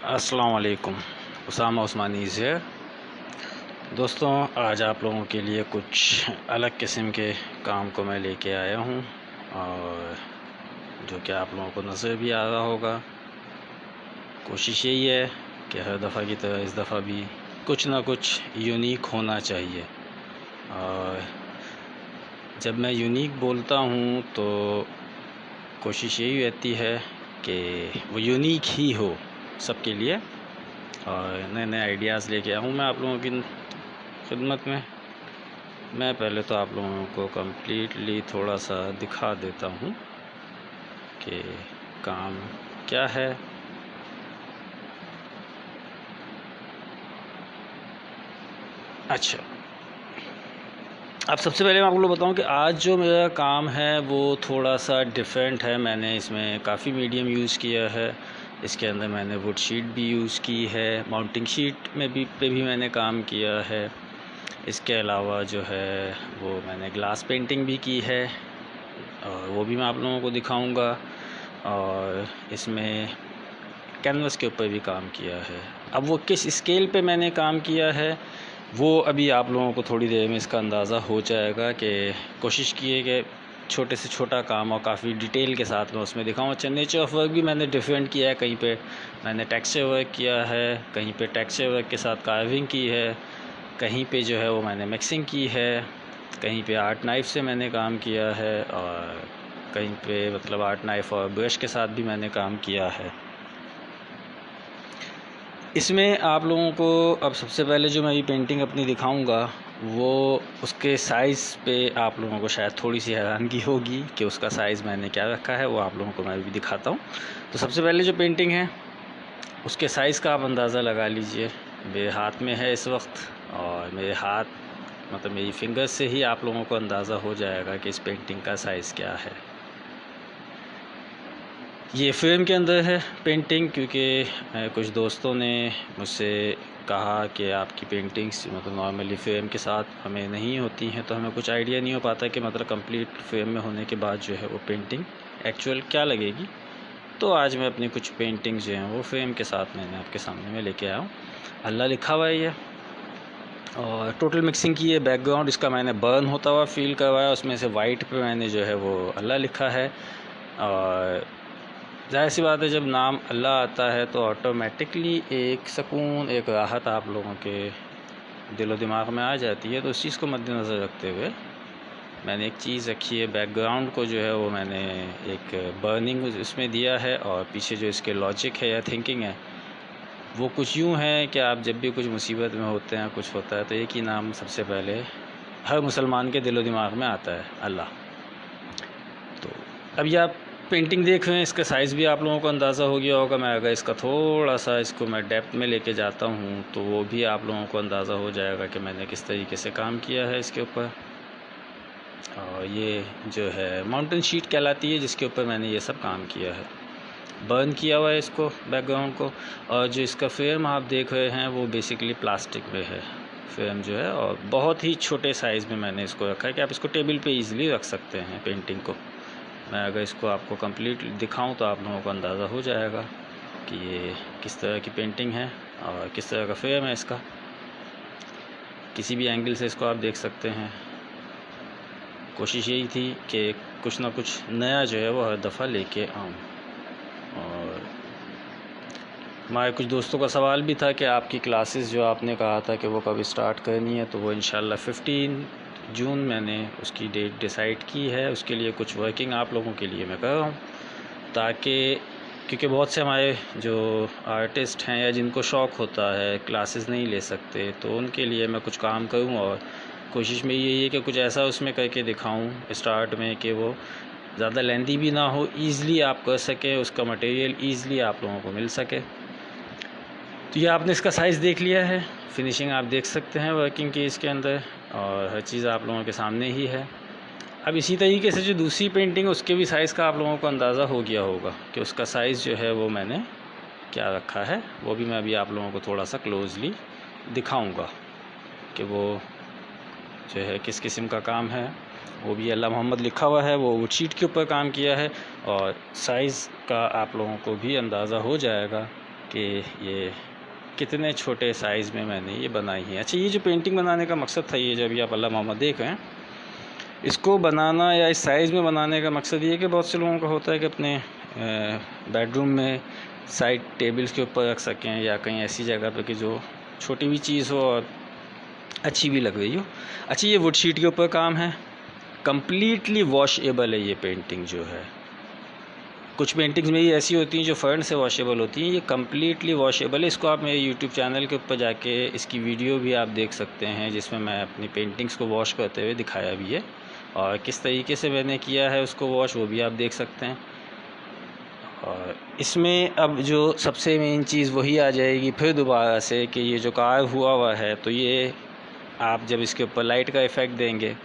अस्सलाम वालेकुम। उसामा उस्मानी से दोस्तों, आज आप लोगों के लिए कुछ अलग किस्म के काम को मैं लेके आया हूँ और जो कि आप लोगों को नज़र भी आ रहा होगा। कोशिश यही है कि हर दफ़ा की तरह इस दफ़ा भी कुछ ना कुछ यूनिक होना चाहिए। और जब मैं यूनिक बोलता हूँ तो कोशिश यही रहती है कि वो यूनिक ही हो सबके लिए, और नए नए आइडियाज़ लेके आऊँ मैं आप लोगों की खिदमत में। मैं पहले तो आप लोगों को कम्प्लीटली थोड़ा सा दिखा देता हूँ कि काम क्या है। अच्छा, अब सबसे पहले मैं आप लोग बताऊं कि आज जो मेरा काम है वो थोड़ा सा डिफरेंट है। मैंने इसमें काफ़ी मीडियम यूज़ किया है। इसके अंदर मैंने वुड शीट भी यूज़ की है, माउंटिंग शीट में भी मैंने काम किया है। इसके अलावा जो है वो मैंने ग्लास पेंटिंग भी की है और वो भी मैं आप लोगों को दिखाऊंगा। और इसमें कैनवस के ऊपर भी काम किया है। अब वो किस स्केल पे मैंने काम किया है वो अभी आप लोगों को थोड़ी देर में इसका अंदाज़ा हो जाएगा। कि कोशिश की है कि छोटे से छोटा काम और काफ़ी डिटेल के साथ मैं उसमें दिखाऊँ। अच्छा, नेचर ऑफ वर्क भी मैंने डिफरेंट किया है। कहीं पे मैंने टेक्सचर वर्क किया है, कहीं पे टेक्सचर वर्क के साथ कार्विंग की है, कहीं पे जो है वो मैंने मिक्सिंग की है, कहीं पे आर्ट नाइफ़ से मैंने काम किया है, और कहीं पे मतलब आर्ट नाइफ़ और ब्रश के साथ भी मैंने काम किया है। इसमें आप लोगों को अब सबसे पहले जो मैं ये पेंटिंग अपनी दिखाऊंगा वो उसके साइज़ पे आप लोगों को शायद थोड़ी सी हैरानगी होगी कि उसका साइज़ मैंने क्या रखा है। वो आप लोगों को मैं भी दिखाता हूँ। तो सबसे पहले जो पेंटिंग है उसके साइज़ का आप अंदाज़ा लगा लीजिए। मेरे हाथ में है इस वक्त, और मेरे हाथ मतलब मेरी फिंगर्स से ही आप लोगों को अंदाज़ा हो जाएगा कि इस पेंटिंग का साइज़ क्या है। ये फ्रेम के अंदर है पेंटिंग, क्योंकि कुछ दोस्तों ने मुझसे कहा कि आपकी पेंटिंग्स मतलब नॉर्मली फ्रेम के साथ हमें नहीं होती हैं, तो हमें कुछ आइडिया नहीं हो पाता कि मतलब कंप्लीट फ्रेम में होने के बाद जो है वो पेंटिंग एक्चुअल क्या लगेगी। तो आज मैं अपनी कुछ पेंटिंग्स जो हैं वो फ्रेम के साथ मैंने आपके सामने में लेके आया हूँ। अल्लाह लिखा हुआ है ये, और टोटल मिक्सिंग की है। बैकग्राउंड इसका मैंने बर्न होता हुआ फील करवाया, उसमें से वाइट पे मैंने जो है वो अल्लाह लिखा है। और ज़ाहिर सी बात है, जब नाम अल्लाह आता है तो ऑटोमेटिकली एक सुकून, एक राहत आप लोगों के दिलो दिमाग में आ जाती है। तो उस चीज़ को मद्देनज़र रखते हुए मैंने एक चीज़ रखी है। बैकग्राउंड को जो है वो मैंने एक बर्निंग उसमें दिया है, और पीछे जो इसके लॉजिक है या थिंकिंग है वो कुछ यूँ है कि आप जब भी कुछ मुसीबत में होते हैं, कुछ होता है, तो एक ही नाम सबसे पहले हर मुसलमान के दिलो दिमाग में आता है, अल्लाह। तो अब ये आप पेंटिंग देख रहे हैं, इसका साइज़ भी आप लोगों को अंदाज़ा हो गया होगा। मैं अगर इसका थोड़ा सा इसको मैं डेप्थ में लेके जाता हूँ तो वो भी आप लोगों को अंदाज़ा हो जाएगा कि मैंने किस तरीके से काम किया है इसके ऊपर। और ये जो है माउंटेन शीट कहलाती है, जिसके ऊपर मैंने ये सब काम किया है। बर्न किया हुआ है इसको, बैकग्राउंड को। और जो इसका फ्रेम आप देख रहे हैं वो बेसिकली प्लास्टिक में है फ्रेम जो है, और बहुत ही छोटे साइज़ में मैंने इसको रखा है कि आप इसको टेबल पे इजीली रख सकते हैं पेंटिंग को। मैं अगर इसको आपको कंप्लीट दिखाऊं तो आप लोगों को अंदाज़ा हो जाएगा कि ये किस तरह की पेंटिंग है और किस तरह का फ्रेम है इसका। किसी भी एंगल से इसको आप देख सकते हैं। कोशिश यही थी कि कुछ ना कुछ नया जो है वो हर दफ़ा लेके आऊँ। और हमारे कुछ दोस्तों का सवाल भी था कि आपकी क्लासेस जो आपने कहा था कि वो कब स्टार्ट करनी है, तो वो इंशाल्लाह 15 जून मैंने उसकी डेट डिसाइड की है। उसके लिए कुछ वर्किंग आप लोगों के लिए मैं कर रहा हूँ, ताकि क्योंकि बहुत से हमारे जो आर्टिस्ट हैं या जिनको शौक़ होता है क्लासेस नहीं ले सकते, तो उनके लिए मैं कुछ काम करूँ। और कोशिश में यही है कि कुछ ऐसा उसमें करके दिखाऊँ स्टार्ट में कि वो ज़्यादा लेंथी भी ना हो, ईज़िली आप कर सकें, उसका मटेरियल ईज़िली आप लोगों को मिल सके। तो ये आपने इसका साइज़ देख लिया है, फिनिशिंग आप देख सकते हैं वर्किंग की इसके अंदर, और हर चीज़ आप लोगों के सामने ही है। अब इसी तरीके से जो दूसरी पेंटिंग है उसके भी साइज़ का आप लोगों को अंदाज़ा हो गया होगा कि उसका साइज़ जो है वो मैंने क्या रखा है। वो भी मैं अभी आप लोगों को थोड़ा सा क्लोजली दिखाऊंगा कि वो जो है किस किस्म का काम है। वो भी अल्लाह मोहम्मद लिखा हुआ है, वो वुड शीट के ऊपर काम किया है, और साइज़ का आप लोगों को भी अंदाज़ा हो जाएगा कि ये कितने छोटे साइज़ में मैंने ये बनाई है। अच्छा, ये जो पेंटिंग बनाने का मकसद था, ये जब आप अल्लाह मोहम्मद देख रहे हैं, इसको बनाना या इस साइज़ में बनाने का मकसद ये है कि बहुत से लोगों का होता है कि अपने बेडरूम में साइड टेबल्स के ऊपर रख सकें या कहीं ऐसी जगह पर कि जो छोटी भी चीज़ हो और अच्छी भी लग रही हो। अच्छा, ये वुड शीट के ऊपर काम है, कम्प्लीटली वॉशेबल है ये पेंटिंग जो है। कुछ पेंटिंग्स में ये ऐसी होती हैं जो फ़र्न से वॉशेबल होती हैं, ये कम्प्लीटली वॉशेबल है। इसको आप मेरे यूट्यूब चैनल के ऊपर जाके इसकी वीडियो भी आप देख सकते हैं, जिसमें मैं अपनी पेंटिंग्स को वॉश करते हुए दिखाया भी है, और किस तरीके से मैंने किया है उसको वॉश, वो भी आप देख सकते हैं। और इसमें अब जो सबसे मेन चीज़ वही आ जाएगी फिर दोबारा से कि ये जो कार्व हुआ है, तो ये आप जब इसके ऊपर लाइट का इफ़ेक्ट देंगे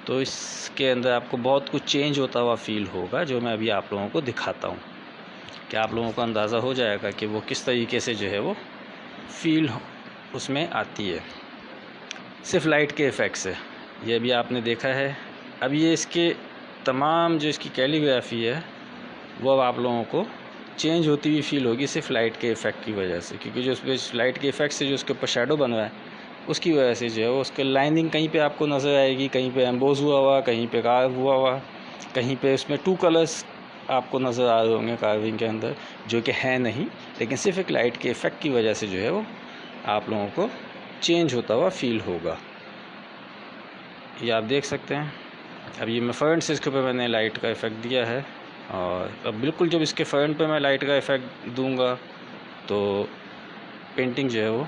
तो इसके अंदर आपको बहुत कुछ चेंज होता हुआ फ़ील होगा, जो मैं अभी आप लोगों को दिखाता हूँ, कि आप लोगों को अंदाज़ा हो जाएगा कि वो किस तरीके से जो है वो फ़ील उसमें आती है सिर्फ लाइट के इफ़ेक्ट से। ये भी आपने देखा है। अब ये इसके तमाम जो इसकी कैलीग्राफी है वो अब आप लोगों को चेंज होती हुई फ़ील होगी सिर्फ लाइट के इफ़ेक्ट की वजह से, क्योंकि जो उस पर लाइट के इफ़ेक्ट से जो उसके ऊपर शेडो बन रहा है उसकी वजह से जो है वो उसके लाइनिंग कहीं पे आपको नज़र आएगी, कहीं पे एम्बोज हुआ, कहीं पे कार्व हुआ, कहीं पे उसमें 2 कलर्स आपको नज़र आ रहे होंगे कार्विंग के अंदर, जो कि है नहीं, लेकिन सिर्फ एक लाइट के इफ़ेक्ट की वजह से जो है वो आप लोगों को चेंज होता हुआ फ़ील होगा। ये आप देख सकते हैं। अब ये मैं फ्रंट से इसके ऊपर मैंने लाइट का इफ़ेक्ट दिया है, और अब बिल्कुल जब इसके फ्रंट पे मैं लाइट का इफ़ेक्ट दूंगा तो पेंटिंग जो है वो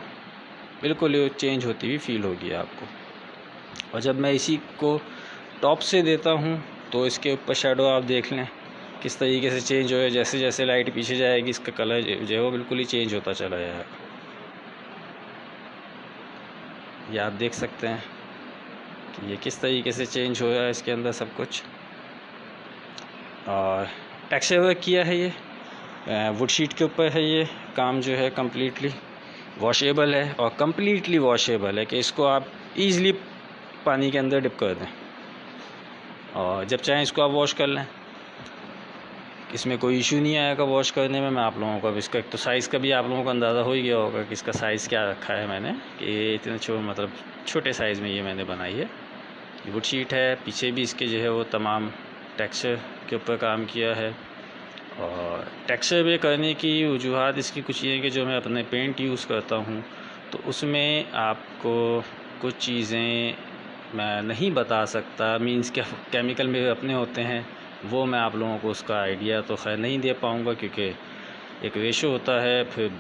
बिल्कुल चेंज होती हुई फ़ील होगी आपको। और जब मैं इसी को टॉप से देता हूँ तो इसके ऊपर शेडो आप देख लें किस तरीके से चेंज हो, जैसे जैसे लाइट पीछे जाएगी इसका कलर जो है वो बिल्कुल ही चेंज होता चला जाएगा। ये आप देख सकते हैं कि ये किस तरीके से चेंज हो रहा है इसके अंदर सब कुछ। और टेक्सचर वर्क किया है, ये वुड शीट के ऊपर है, ये काम जो है कम्प्लीटली वॉशेबल है, और कम्प्लीटली वॉशेबल है कि इसको आप ईज़िली पानी के अंदर डिप कर दें और जब चाहें इसको आप वॉश कर लें, इसमें कोई इशू नहीं आएगा वॉश करने में। मैं आप लोगों को अब इसका एक तो साइज़ का भी आप लोगों को अंदाज़ा हो ही गया होगा कि इसका साइज़ क्या रखा है मैंने, कि ये इतने मतलब छोटे साइज़ में ये मैंने बनाई है। ये वुड शीट है, पीछे भी इसके जो है वो तमाम टेक्सचर के ऊपर काम किया है। और टेक्सचर पे करने की वजूहत इसकी कुछ ये है कि जो मैं अपने पेंट यूज़ करता हूँ तो उसमें आपको कुछ चीज़ें मैं नहीं बता सकता, मींस क्या केमिकल में अपने होते हैं, वो मैं आप लोगों को उसका आइडिया तो खैर नहीं दे पाऊँगा, क्योंकि एक रेशो होता है, फिर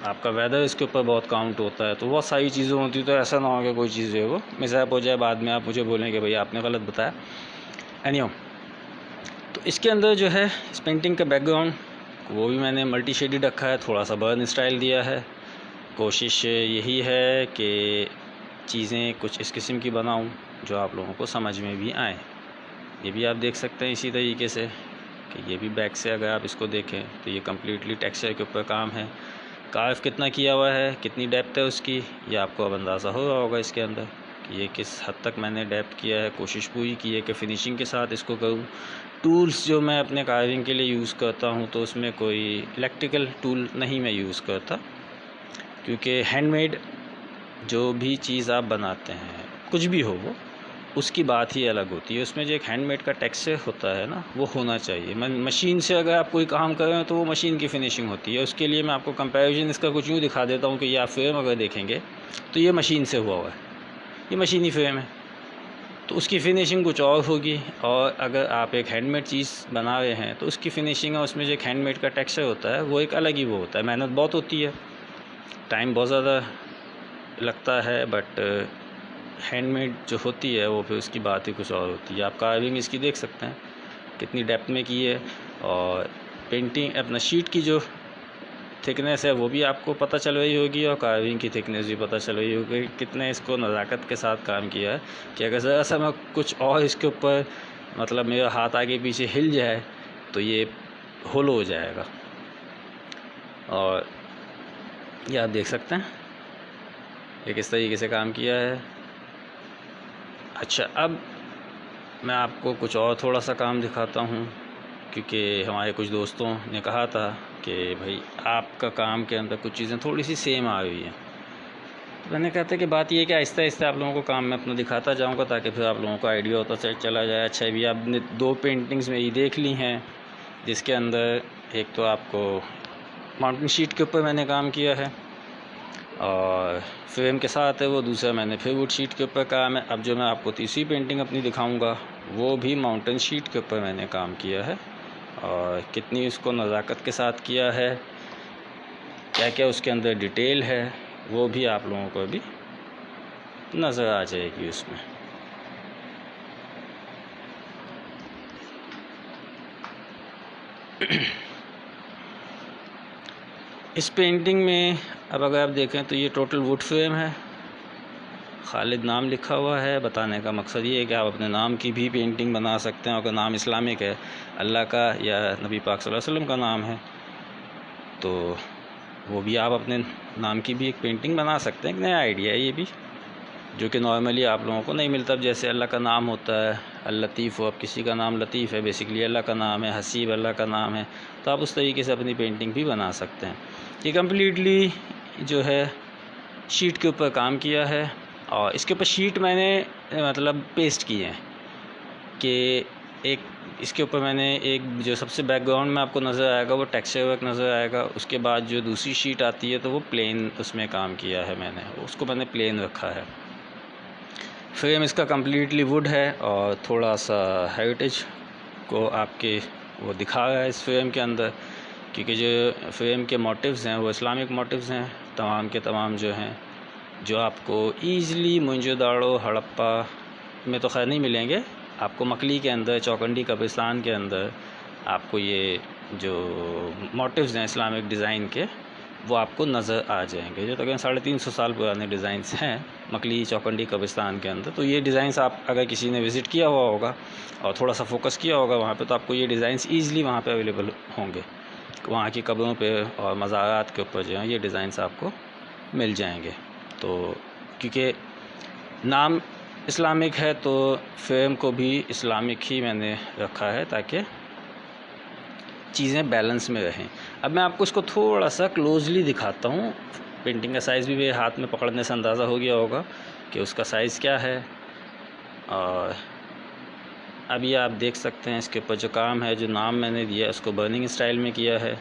आपका वेदर इसके ऊपर बहुत काउंट होता है, तो बहुत सारी चीज़ें होती, तो ऐसा ना हो कि कोई चीज़ है वो मिसहैप हो जाए, बाद में आप मुझे बोलें कि भाई आपने गलत बताया। एनीहाउ, तो इसके अंदर जो है इस पेंटिंग का बैकग्राउंड वो भी मैंने मल्टी शेडेड रखा है, थोड़ा सा बर्न स्टाइल दिया है। कोशिश यही है कि चीज़ें कुछ इस किस्म की बनाऊं जो आप लोगों को समझ में भी आए। ये भी आप देख सकते हैं इसी तरीके से कि ये भी बैक से अगर आप इसको देखें तो ये कम्प्लीटली टेक्सचर के ऊपर काम है। कार्व कितना किया हुआ है, कितनी डेप्थ है उसकी, ये आपको अब अंदाज़ा हो रहा होगा इसके अंदर कि ये किस हद तक मैंने डेप्थ किया है। कोशिश पूरी की है कि फ़िनिशिंग के साथ इसको करूँ। टूल्स जो मैं अपने कार्विंग के लिए यूज़ करता हूँ तो उसमें कोई इलेक्ट्रिकल टूल नहीं मैं यूज़ करता, क्योंकि हैंडमेड जो भी चीज़ आप बनाते हैं, कुछ भी हो वो, उसकी बात ही अलग होती है। उसमें जो एक हैंडमेड का टेक्सचर होता है ना, वो होना चाहिए। मशीन से अगर आप कोई काम कर रहे हो तो वो मशीन की फ़िनिशिंग होती है। उसके लिए मैं आपको कंपैरिजन इसका कुछ यूँ दिखा देता हूँ कि ये आप फ्रेम अगर देखेंगे तो ये मशीन से हुआ है, ये मशीनी फ्रेम है, तो उसकी फ़िनिशिंग कुछ और होगी। और अगर आप एक हैंडमेड चीज़ बना रहे हैं तो उसकी फ़िनिशिंग और उसमें जो एक हैंडमेड का टेक्सचर होता है वो एक अलग ही वो होता है। मेहनत बहुत होती है, टाइम बहुत ज़्यादा लगता है, बट हैंडमेड जो होती है वो फिर उसकी बात ही कुछ और होती है। आप कार्विंग इसकी देख सकते हैं कितनी डेप्थ में की है, और पेंटिंग अपना शीट की जो थिकनेस है वो भी आपको पता चल रही होगी, और कार्विंग की थिकनेस भी पता चल रही होगी कितने इसको नज़ाकत के साथ काम किया है। कि अगर ज़रा सा मैं कुछ और इसके ऊपर मतलब मेरा हाथ आगे पीछे हिल जाए तो ये होलो हो जाएगा। और ये आप देख सकते हैं ये किस तरीके से काम किया है। अच्छा, अब मैं आपको कुछ और थोड़ा सा काम दिखाता हूँ, क्योंकि हमारे कुछ दोस्तों ने कहा था कि भाई आपका काम के अंदर कुछ चीज़ें थोड़ी सी सेम आ गई हैं। तो मैंने कहा था कि बात ये है कि आहिस्ता आहिस्ता आप लोगों को काम में अपना दिखाता जाऊंगा ताकि फिर आप लोगों को आइडिया होता चला जाए। अच्छा, अभी आपने 2 पेंटिंग्स मेरी देख ली हैं, जिसके अंदर एक तो आपको माउंटेन शीट के ऊपर मैंने काम किया है और फ्रेम के साथ है वो, दूसरा मैंने फिर वुड शीट के ऊपर काम है। अब जो मैं आपको तीसरी पेंटिंग अपनी दिखाऊंगा वो भी माउंटेन शीट के ऊपर मैंने काम किया है और कितनी उसको नज़ाकत के साथ किया है, क्या क्या उसके अंदर डिटेल है, वो भी आप लोगों को भी नज़र आ जाएगी उसमें। इस पेंटिंग में अब अगर आप देखें तो ये टोटल वुड फ्रेम है, खालिद नाम लिखा हुआ है। बताने का मकसद ये है कि आप अपने नाम की भी पेंटिंग बना सकते हैं। अगर नाम इस्लामिक है, अल्लाह का या नबी पाक सल्लल्लाहु अलैहि वसल्लम का नाम है, तो वो भी आप अपने नाम की भी एक पेंटिंग बना सकते हैं। एक नया आइडिया है ये भी, जो कि नॉर्मली आप लोगों को नहीं मिलता। अब जैसे अल्लाह का नाम होता है अल-लतीफ़ हो, अब किसी का नाम लतीफ़ है, बेसिकली अल्लाह का नाम है, हसीब अल्लाह का नाम है, तो आप उस तरीके से अपनी पेंटिंग भी बना सकते हैं। ये कम्प्लीटली जो है शीट के ऊपर काम किया है और इसके ऊपर शीट मैंने मतलब पेस्ट की है कि एक इसके ऊपर मैंने एक जो सबसे बैकग्राउंड में आपको नज़र आएगा वो टेक्सचर वर्क नज़र आएगा। उसके बाद जो दूसरी शीट आती है तो वो प्लेन उसमें काम किया है मैंने, उसको मैंने प्लेन रखा है। फ्रेम इसका कम्प्लीटली वुड है और थोड़ा सा हेरिटेज को आपके वो दिखा रहा है इस फ्रेम के अंदर, क्योंकि जो फ्रेम के मोटिव्स हैं वो इस्लामिक मोटिव्स हैं तमाम के तमाम, जो हैं जो आपको ईज़िली मोहनजोदाड़ो हड़प्पा में तो खैर नहीं मिलेंगे, आपको मकली के अंदर, चौकंडी कब्रिस्तान के अंदर आपको ये जो मोटिव्स हैं इस्लामिक डिज़ाइन के वो आपको नज़र आ जाएंगे। जो तकरीबन 350 साल पुराने डिज़ाइंस हैं मकली चौकंडी कब्रिस्तान के अंदर। तो ये डिज़ाइंस आप अगर किसी ने विज़िट किया हुआ होगा और थोड़ा सा फोकस किया होगा वहाँ पे, तो आपको ये डिज़ाइंस ईज़िली वहाँ पे अवेलेबल होंगे। वहाँ की कब्रों पे और मज़ारात के ऊपर जो है ये डिज़ाइंस आपको मिल जाएंगे। तो क्योंकि नाम इस्लामिक है तो फ्रेम को भी इस्लामिक ही मैंने रखा है ताकि चीज़ें बैलेंस में रहें। अब मैं आपको इसको थोड़ा सा क्लोजली दिखाता हूँ। पेंटिंग का साइज़ भी मेरे हाथ में पकड़ने से अंदाज़ा हो गया होगा कि उसका साइज़ क्या है। और अभी आप देख सकते हैं इसके ऊपर जो काम है, जो नाम मैंने दिया उसको बर्निंग स्टाइल में किया है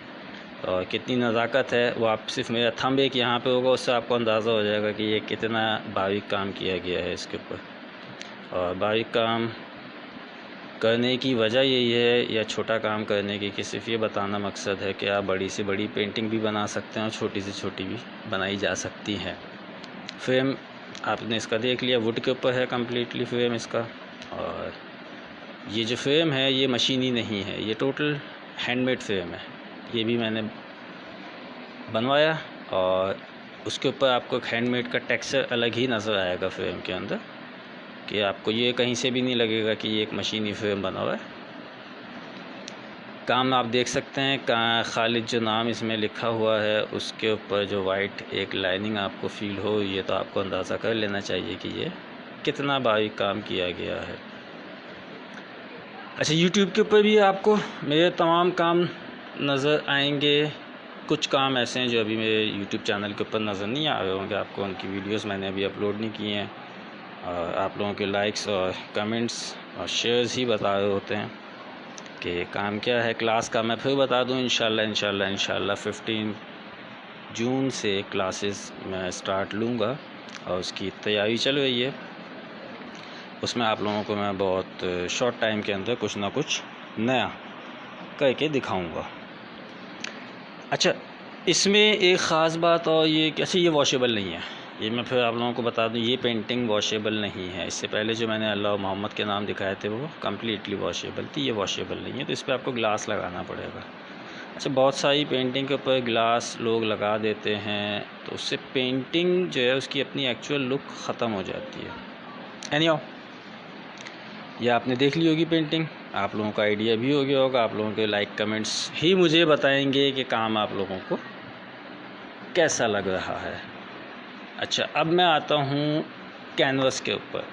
और कितनी नज़ाकत है वो आप सिर्फ मेरा थंब एक यहाँ पे होगा उससे आपको अंदाज़ा हो जाएगा कि ये कितना बारीक काम किया गया है इसके ऊपर। और बारीक काम करने की वजह यही है, या छोटा काम करने की, कि सिर्फ ये बताना मकसद है कि आप बड़ी से बड़ी पेंटिंग भी बना सकते हैं और छोटी से छोटी भी बनाई जा सकती हैं। फ्रेम आपने इसका देख लिया, वुड के ऊपर है कम्प्लीटली फ्रेम इसका। और ये जो फ्रेम है ये मशीनी नहीं है, ये टोटल हैंडमेड फ्रेम है। ये भी मैंने बनवाया और उसके ऊपर आपको एक हैंडमेड का टेक्सचर अलग ही नज़र आएगा फ्रेम के अंदर, कि आपको ये कहीं से भी नहीं लगेगा कि ये एक मशीनी फ्रेम बना हुआ है। काम आप देख सकते हैं, खालिद जो नाम इसमें लिखा हुआ है उसके ऊपर जो वाइट एक लाइनिंग आपको फील हो, ये तो आपको अंदाज़ा कर लेना चाहिए कि ये कितना बारीक काम किया गया है। अच्छा, यूट्यूब के ऊपर भी आपको मेरे तमाम काम नज़र आएंगे। कुछ काम ऐसे हैं जो अभी मेरे यूट्यूब चैनल के ऊपर नज़र नहीं आ रहे होंगे आपको, उनकी वीडियोस मैंने अभी अपलोड नहीं की हैं। और आप लोगों के लाइक्स और कमेंट्स और शेयर्स ही बता रहे होते हैं कि काम क्या है। क्लास का मैं फिर बता दूं, इंशाल्लाह 15 जून से क्लासेस मैं स्टार्ट लूँगा और उसकी तैयारी चल रही है। उसमें आप लोगों को मैं बहुत शॉर्ट टाइम के अंदर कुछ ना कुछ नया करके दिखाऊंगा। अच्छा, इसमें एक ख़ास बात और ये कि अच्छा, ये वॉशेबल नहीं है, ये मैं फिर आप लोगों को बता दूं, ये पेंटिंग वॉशेबल नहीं है। इससे पहले जो मैंने अल्लाह मोहम्मद के नाम दिखाए थे वो कम्प्लीटली वॉशेबल थी, ये वॉशेबल नहीं है, तो इस पर आपको ग्लास लगाना पड़ेगा। अच्छा, बहुत सारी पेंटिंग के ऊपर ग्लास लोग लगा देते हैं तो उससे पेंटिंग जो है उसकी अपनी एक्चुअल लुक ख़त्म हो जाती है। एनीहाउ, ये आपने देख ली होगी पेंटिंग, आप लोगों का आइडिया भी हो गया होगा। आप लोगों के लाइक कमेंट्स ही मुझे बताएंगे कि काम आप लोगों को कैसा लग रहा है। अच्छा, अब मैं आता हूँ कैनवस के ऊपर।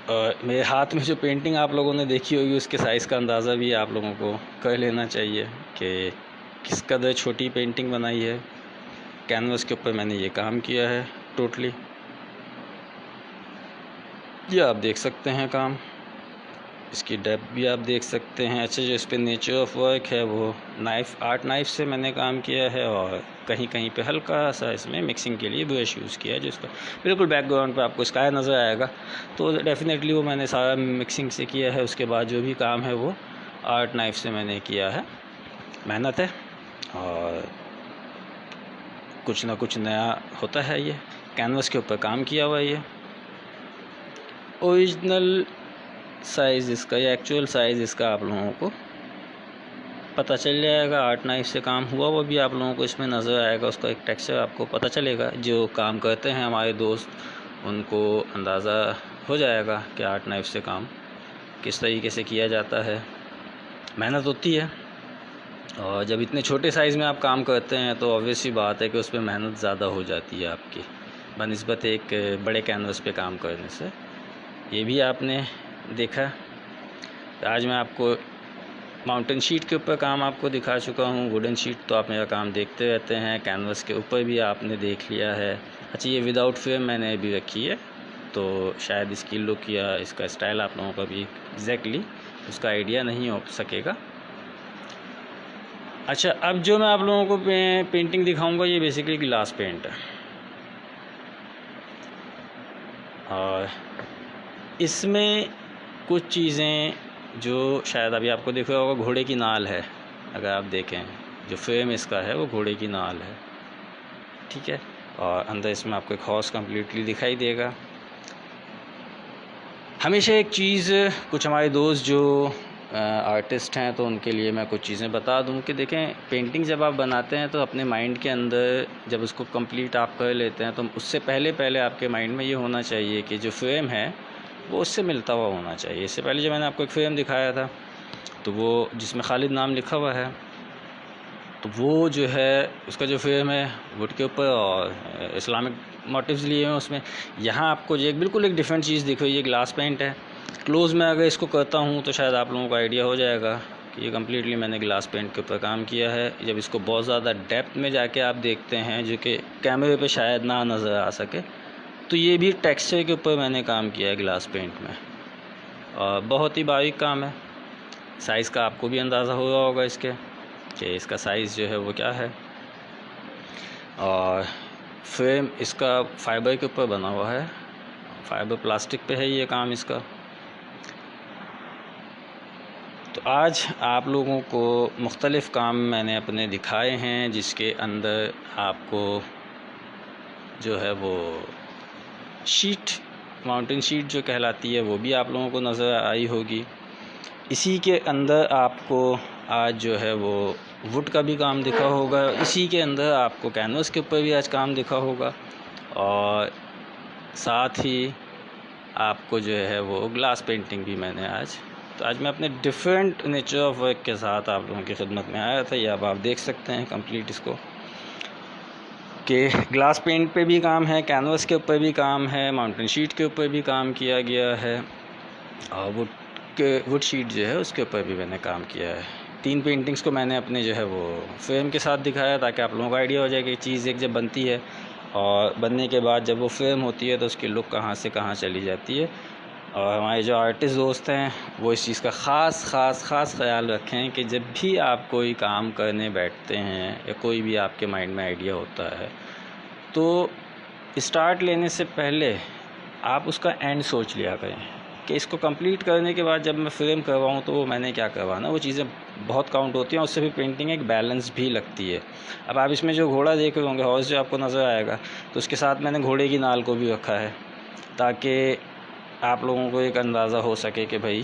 मेरे हाथ में जो पेंटिंग आप लोगों ने देखी होगी उसके साइज़ का अंदाज़ा भी आप लोगों को कर लेना चाहिए कि किस कदर छोटी पेंटिंग बनाई है। कैनवस के ऊपर मैंने ये काम किया है टोटली, ये आप देख सकते हैं काम, इसकी डेप्थ भी आप देख सकते हैं। अच्छा, जो इस पर नेचर ऑफ वर्क है वो आर्ट नाइफ से मैंने काम किया है और कहीं कहीं पे हल्का सा इसमें मिक्सिंग के लिए ब्रश यूज़ किया है, जिसका बिल्कुल बैकग्राउंड पे आपको स्काई नज़र आएगा, तो डेफिनेटली वो मैंने सारा मिक्सिंग से किया है। उसके बाद जो भी काम है वो आर्ट नाइफ से मैंने किया है। मेहनत है और कुछ ना कुछ नया होता है। ये कैनवस के ऊपर काम किया हुआ है। ये ओरिजिनल साइज़ इसका या एक्चुअल साइज़ इसका आप लोगों को पता चल जाएगा। आर्ट नाइफ से काम हुआ वो भी आप लोगों को इसमें नज़र आएगा, उसका एक टेक्सचर आपको पता चलेगा। जो काम करते हैं हमारे दोस्त, उनको अंदाज़ा हो जाएगा कि आर्ट नाइफ से काम किस तरीके से किया जाता है। मेहनत होती है और जब इतने छोटे साइज़ में आप काम करते हैं तो ऑब्वियस सी बात है कि उस पर मेहनत ज़्यादा हो जाती है आपकी बनिस्बत एक बड़े कैनवस पे काम करने से। ये भी आपने देखा। आज मैं आपको माउंटेन शीट के ऊपर काम आपको दिखा चुका हूँ। वुडन शीट तो आप मेरा काम देखते रहते हैं, कैनवस के ऊपर भी आपने देख लिया है। अच्छा, ये विदाउट फ्रेम मैंने अभी रखी है, तो शायद इसकी लुक या इसका स्टाइल आप लोगों का भी एग्जैक्टली उसका आइडिया नहीं हो सकेगा। अच्छा, अब जो मैं आप लोगों को पेंटिंग दिखाऊंगा ये बेसिकली ग्लास पेंट है और इसमें कुछ चीज़ें जो शायद अभी आपको देखा होगा, घोड़े की नाल है। अगर आप देखें जो फ्रेम इसका है वो घोड़े की नाल है, ठीक है। और अंदर इसमें आपको एक हॉर्स कम्प्लीटली दिखाई देगा। हमेशा एक चीज़, कुछ हमारे दोस्त जो आर्टिस्ट हैं तो उनके लिए मैं कुछ चीज़ें बता दूं कि देखें, पेंटिंग जब आप बनाते हैं तो अपने माइंड के अंदर जब उसको कंप्लीट आप कर लेते हैं तो उससे पहले आपके माइंड में ये होना चाहिए कि जो फ्रेम है वो उससे मिलता हुआ होना चाहिए। इससे पहले जो मैंने आपको एक फ्रेम दिखाया था तो वो जिसमें खालिद नाम लिखा हुआ है, तो वो जो है उसका जो फ्रेम है वुड के ऊपर और इस्लामिक मोटिव्स लिए हैं उसमें। यहाँ आपको जो बिल्कुल एक डिफरेंट चीज़ दिख रही है, ग्लास पेंट है। क्लोज़ में अगर इसको करता हूँ तो शायद आप लोगों को आइडिया हो जाएगा कि ये कम्प्लीटली मैंने ग्लास पेंट के ऊपर काम किया है। जब इसको बहुत ज़्यादा डेप्थ में जाके आप देखते हैं जो कि कैमरे पे शायद ना नज़र आ सके, तो ये भी टेक्सचर के ऊपर मैंने काम किया है ग्लास पेंट में और बहुत ही बारीक काम है। साइज़ का आपको भी अंदाज़ा हो रहा होगा इसके कि इसका साइज़ जो है वो क्या है। और फ्रेम इसका फाइबर के ऊपर बना हुआ है, फाइबर प्लास्टिक पे है ये काम इसका। तो आज आप लोगों को मुख्तलिफ़ काम मैंने अपने दिखाए हैं जिसके अंदर आपको जो है वो शीट, माउंटेन शीट जो कहलाती है वो भी आप लोगों को नज़र आई होगी। इसी के अंदर आपको आज जो है वो वुड का भी काम दिखा होगा। इसी के अंदर आपको कैनवस के ऊपर भी आज काम दिखा होगा और साथ ही आपको जो है वो ग्लास पेंटिंग भी मैंने आज मैं अपने डिफरेंट नेचर ऑफ वर्क के साथ आप लोगों की खिदमत में आया था। ये अब आप देख सकते हैं कंप्लीट इसको कि ग्लास पेंट पे भी काम है, कैनवस के ऊपर भी काम है, माउंटेन शीट के ऊपर भी काम किया गया है और वुड शीट जो है उसके ऊपर भी मैंने काम किया है। 3 पेंटिंग्स को मैंने अपने जो है वो फ्रेम के साथ दिखाया ताकि आप लोगों को आइडिया हो जाए कि चीज़ एक जब बनती है और बनने के बाद जब वो फ्रेम होती है तो उसकी लुक कहाँ से कहाँ चली जाती है। और हमारे जो आर्टिस्ट दोस्त हैं वो इस चीज़ का ख़ास ख्याल रखें कि जब भी आप कोई काम करने बैठते हैं या कोई भी आपके माइंड में आइडिया होता है तो स्टार्ट लेने से पहले आप उसका एंड सोच लिया करें कि इसको कंप्लीट करने के बाद जब मैं फ्रेम करवाऊँ तो वो मैंने क्या करवाना। वो चीज़ें बहुत काउंट होती हैं, उससे भी पेंटिंग एक बैलेंस भी लगती है। अब आप इसमें जो घोड़ा देख रहे होंगे, हॉर्स जो आपको नज़र आएगा, तो उसके साथ मैंने घोड़े की नाल को भी रखा है ताकि आप लोगों को एक अंदाज़ा हो सके कि भाई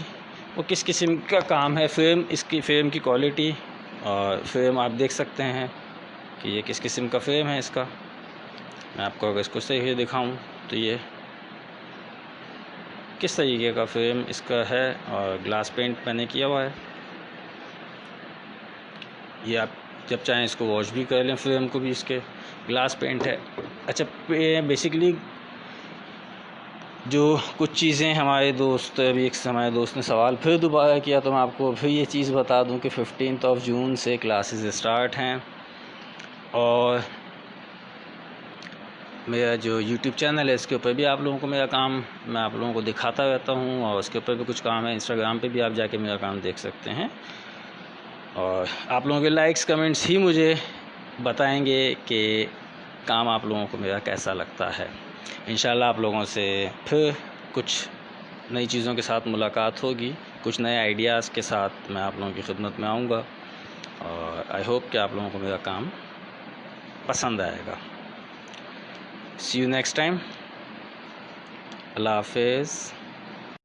वो किस किस्म का काम है। इसकी फ्रेम की क्वालिटी और फ्रेम आप देख सकते हैं कि ये किस किस्म का फ्रेम है इसका। मैं आपको अगर इसको सही दिखाऊं तो ये किस तरीके का फ्रेम इसका है और ग्लास पेंट मैंने किया हुआ है। ये आप जब चाहें इसको वॉश भी कर लें, फ्रेम को भी, इसके ग्लास पेंट है। अच्छा, बेसिकली जो कुछ चीज़ें हमारे दोस्त, अभी एक हमारे दोस्त ने सवाल फिर दोबारा किया, तो मैं आपको फिर ये चीज़ बता दूं कि 15 जून से क्लासेस स्टार्ट हैं। और मेरा जो YouTube चैनल है इसके ऊपर भी आप लोगों को मेरा काम मैं आप लोगों को दिखाता रहता हूँ, और उसके ऊपर भी कुछ काम है। Instagram पे भी आप जाके मेरा काम देख सकते हैं, और आप लोगों के लाइक्स कमेंट्स ही मुझे बताएंगे कि काम आप लोगों को मेरा कैसा लगता है। इंशाल्लाह आप लोगों से फिर कुछ नई चीज़ों के साथ मुलाकात होगी, कुछ नए आइडियाज़ के साथ मैं आप लोगों की खिदमत में आऊँगा, और आई होप कि आप लोगों को मेरा काम पसंद आएगा। सी यू नेक्स्ट टाइम। अल्लाह हाफिज़।